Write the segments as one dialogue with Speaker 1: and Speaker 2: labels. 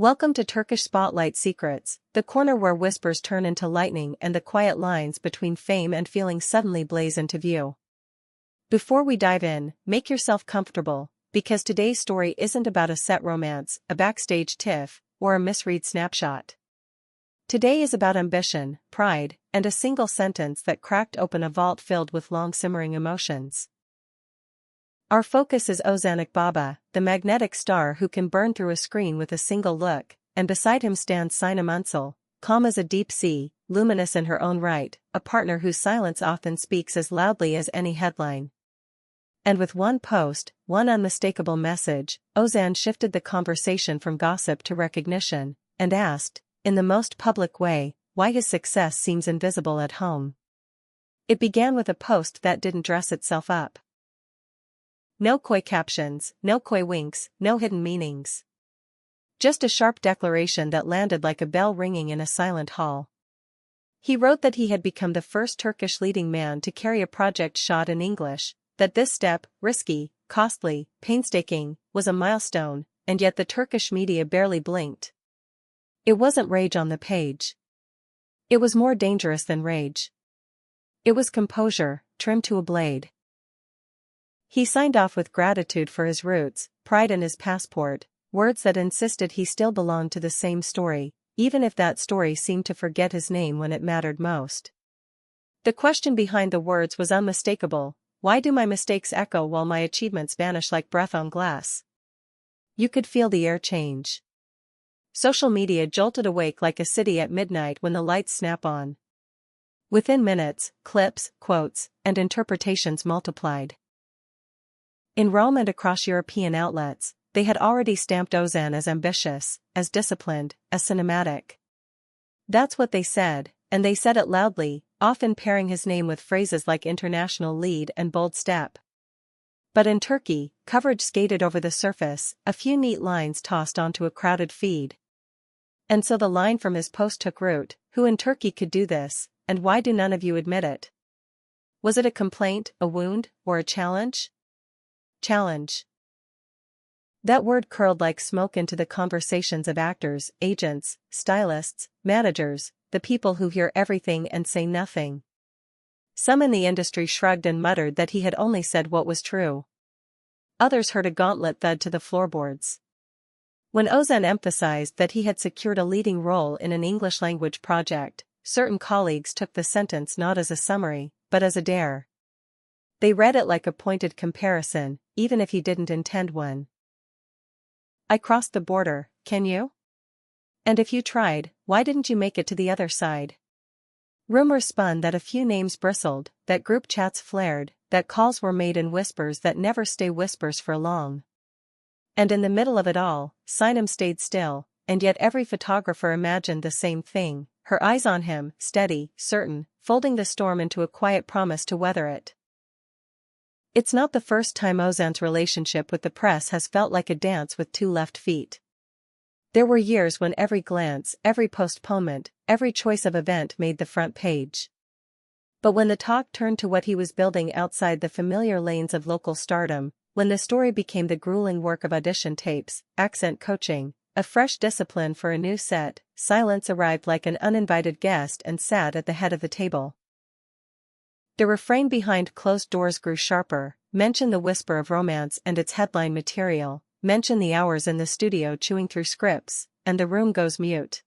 Speaker 1: Welcome to Turkish Spotlight Secrets, the corner where whispers turn into lightning and the quiet lines between fame and feeling suddenly blaze into view. Before we dive in, make yourself comfortable, because today's story isn't about a set romance, a backstage tiff, or a misread snapshot. Today is about ambition, pride, and a single sentence that cracked open a vault filled with long-simmering emotions. Our focus is Ozan Akbaba, the magnetic star who can burn through a screen with a single look, and beside him stands Sinem Ünsal, calm as a deep sea, luminous in her own right, a partner whose silence often speaks as loudly as any headline. And with one post, one unmistakable message, Ozan shifted the conversation from gossip to recognition, and asked, in the most public way, why his success seems invisible at home. It began with a post that didn't dress itself up. No coy captions, no coy winks, no hidden meanings. Just a sharp declaration that landed like a bell ringing in a silent hall. He wrote that he had become the first Turkish leading man to carry a project shot in English, that this step, risky, costly, painstaking, was a milestone, and yet the Turkish media barely blinked. It wasn't rage on the page. It was more dangerous than rage. It was composure, trimmed to a blade. He signed off with gratitude for his roots, pride in his passport, words that insisted he still belonged to the same story, even if that story seemed to forget his name when it mattered most. The question behind the words was unmistakable: why do my mistakes echo while my achievements vanish like breath on glass? You could feel the air change. Social media jolted awake like a city at midnight when the lights snap on. Within minutes, clips, quotes, and interpretations multiplied. In Rome and across European outlets, they had already stamped Ozan as ambitious, as disciplined, as cinematic. That's what they said, and they said it loudly, often pairing his name with phrases like international lead and bold step. But in Turkey, coverage skated over the surface, a few neat lines tossed onto a crowded feed. And so the line from his post took root: who in Turkey could do this, and why do none of you admit it? Was it a complaint, a wound, or a challenge? Challenge. That word curled like smoke into the conversations of actors, agents, stylists, managers, the people who hear everything and say nothing. Some in the industry shrugged and muttered that he had only said what was true. Others heard a gauntlet thud to the floorboards. When Ozan emphasized that he had secured a leading role in an English-language project, certain colleagues took the sentence not as a summary, but as a dare. They read it like a pointed comparison, even if he didn't intend one. I crossed the border, can you? And if you tried, why didn't you make it to the other side? Rumors spun that a few names bristled, that group chats flared, that calls were made in whispers that never stay whispers for long. And in the middle of it all, Sinem stayed still, and yet every photographer imagined the same thing, her eyes on him, steady, certain, folding the storm into a quiet promise to weather it. It's not the first time Ozan's relationship with the press has felt like a dance with two left feet. There were years when every glance, every postponement, every choice of event made the front page. But when the talk turned to what he was building outside the familiar lanes of local stardom, when the story became the grueling work of audition tapes, accent coaching, a fresh discipline for a new set, silence arrived like an uninvited guest and sat at the head of the table. The refrain behind closed doors grew sharper: mention the whisper of romance and its headline material, mention the hours in the studio chewing through scripts, and the room goes mute.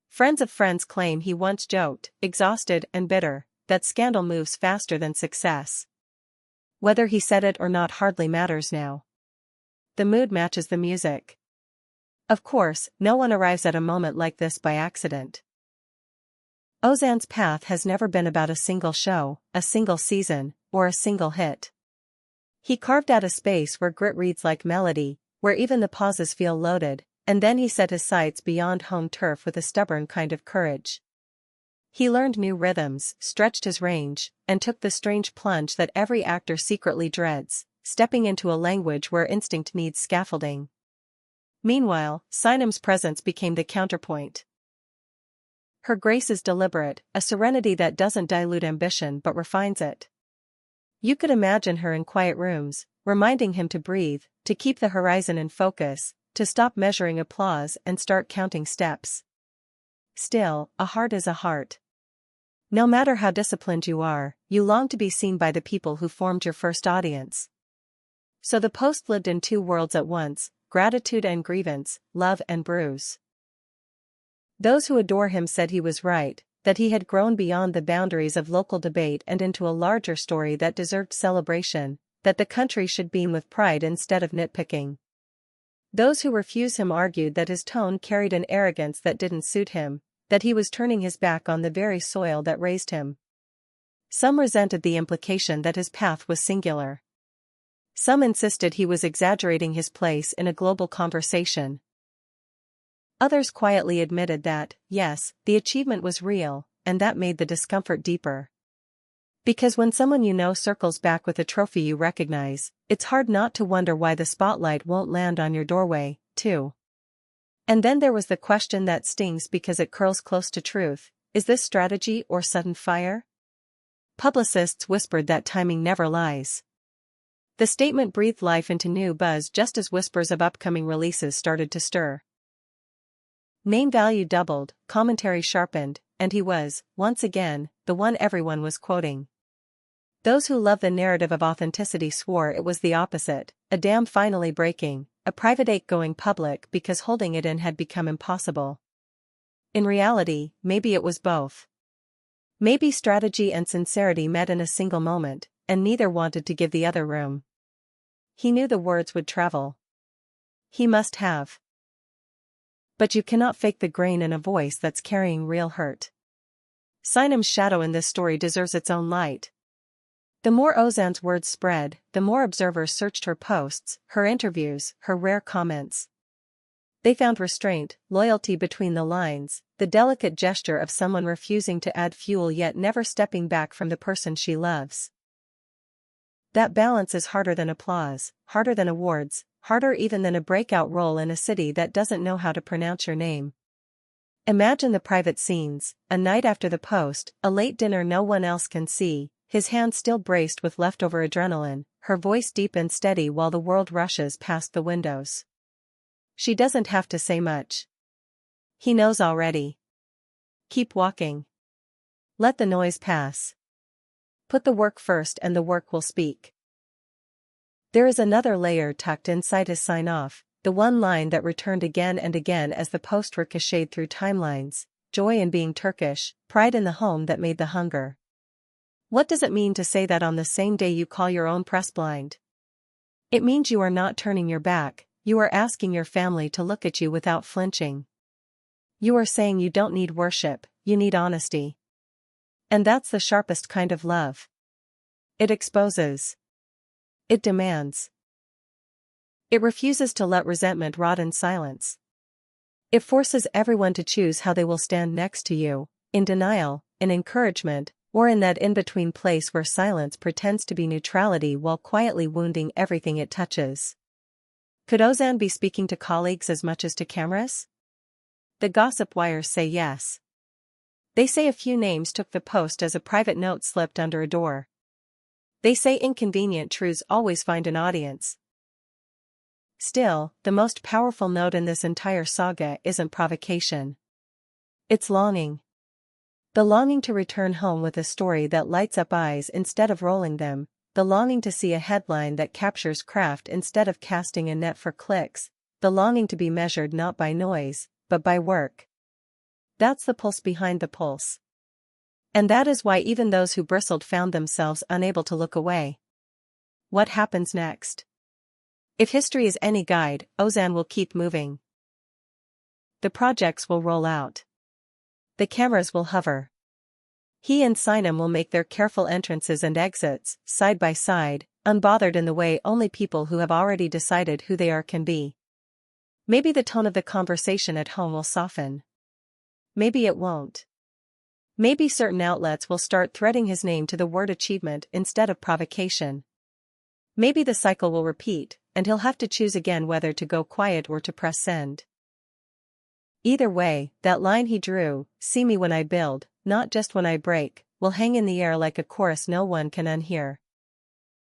Speaker 1: Friends of friends claim he once joked, exhausted and bitter, that scandal moves faster than success. Whether he said it or not hardly matters now. The mood matches the music. Of course, no one arrives at a moment like this by accident. Ozan's path has never been about a single show, a single season, or a single hit. He carved out a space where grit reads like melody, where even the pauses feel loaded, and then he set his sights beyond home turf with a stubborn kind of courage. He learned new rhythms, stretched his range, and took the strange plunge that every actor secretly dreads, stepping into a language where instinct needs scaffolding. Meanwhile, Sinem's presence became the counterpoint. Her grace is deliberate, a serenity that doesn't dilute ambition but refines it. You could imagine her in quiet rooms, reminding him to breathe, to keep the horizon in focus, to stop measuring applause and start counting steps. Still, a heart is a heart. No matter how disciplined you are, you long to be seen by the people who formed your first audience. So the post lived in two worlds at once, gratitude and grievance, love and bruise. Those who adore him said he was right, that he had grown beyond the boundaries of local debate and into a larger story that deserved celebration, that the country should beam with pride instead of nitpicking. Those who refuse him argued that his tone carried an arrogance that didn't suit him, that he was turning his back on the very soil that raised him. Some resented the implication that his path was singular. Some insisted he was exaggerating his place in a global conversation. Others quietly admitted that, yes, the achievement was real, and that made the discomfort deeper. Because when someone you know circles back with a trophy you recognize, it's hard not to wonder why the spotlight won't land on your doorway, too. And then there was the question that stings because it curls close to truth: is this strategy or sudden fire? Publicists whispered that timing never lies. The statement breathed life into new buzz just as whispers of upcoming releases started to stir. Name value doubled, commentary sharpened, and he was, once again, the one everyone was quoting. Those who love the narrative of authenticity swore it was the opposite, a dam finally breaking, a private ache going public because holding it in had become impossible. In reality, maybe it was both. Maybe strategy and sincerity met in a single moment, and neither wanted to give the other room. He knew the words would travel. He must have. But you cannot fake the grain in a voice that's carrying real hurt. Sinam's shadow in this story deserves its own light. The more Ozan's words spread, the more observers searched her posts, her interviews, her rare comments. They found restraint, loyalty between the lines, the delicate gesture of someone refusing to add fuel yet never stepping back from the person she loves. That balance is harder than applause, harder than awards, harder even than a breakout role in a city that doesn't know how to pronounce your name. Imagine the private scenes: a night after the post, a late dinner no one else can see, his hands still braced with leftover adrenaline, her voice deep and steady while the world rushes past the windows. She doesn't have to say much. He knows already. Keep walking. Let the noise pass. Put the work first and the work will speak. There is another layer tucked inside his sign-off, the one line that returned again and again as the post ricocheted through timelines: joy in being Turkish, pride in the home that made the hunger. What does it mean to say that on the same day you call your own press blind? It means you are not turning your back, you are asking your family to look at you without flinching. You are saying you don't need worship, you need honesty. And that's the sharpest kind of love. It exposes. It demands. It refuses to let resentment rot in silence. It forces everyone to choose how they will stand next to you, in denial, in encouragement, or in that in-between place where silence pretends to be neutrality while quietly wounding everything it touches. Could Ozan be speaking to colleagues as much as to cameras? The gossip wires say yes. They say a few names took the post as a private note slipped under a door. They say inconvenient truths always find an audience. Still, the most powerful note in this entire saga isn't provocation. It's longing. The longing to return home with a story that lights up eyes instead of rolling them, the longing to see a headline that captures craft instead of casting a net for clicks, the longing to be measured not by noise, but by work. That's the pulse behind the pulse. And that is why even those who bristled found themselves unable to look away. What happens next? If history is any guide, Ozan will keep moving. The projects will roll out. The cameras will hover. He and Sinam will make their careful entrances and exits, side by side, unbothered in the way only people who have already decided who they are can be. Maybe the tone of the conversation at home will soften. Maybe it won't. Maybe certain outlets will start threading his name to the word achievement instead of provocation. Maybe the cycle will repeat, and he'll have to choose again whether to go quiet or to press send. Either way, that line he drew, "See me when I build, not just when I break," will hang in the air like a chorus no one can unhear.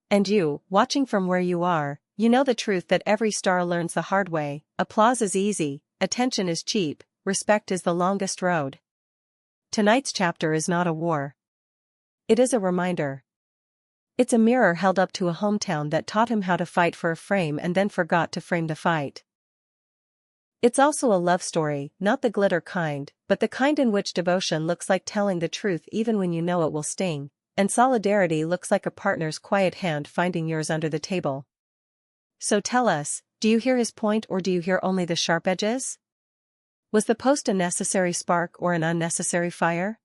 Speaker 1: And you, watching from where you are, You know the truth that every star learns the hard way: applause is easy, attention is cheap, respect is the longest road. Tonight's chapter is not a war. It is a reminder. It's a mirror held up to a hometown that taught him how to fight for a frame and then forgot to frame the fight. It's also a love story, not the glitter kind, but the kind in which devotion looks like telling the truth even when you know it will sting, and solidarity looks like a partner's quiet hand finding yours under the table. So tell us, do you hear his point or do you hear only the sharp edges? Was the post a necessary spark or an unnecessary fire?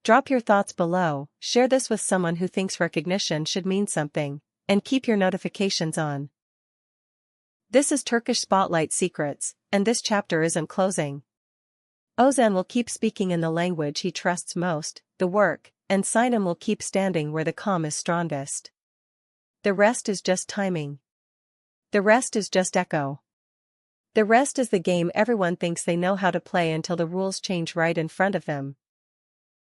Speaker 1: Drop your thoughts below, share this with someone who thinks recognition should mean something, and keep your notifications on. This is Turkish Spotlight Secrets, and this chapter isn't closing. Ozan will keep speaking in the language he trusts most, the work, and Sinem will keep standing where the calm is strongest. The rest is just timing. The rest is just echo. The rest is the game everyone thinks they know how to play until the rules change right in front of them,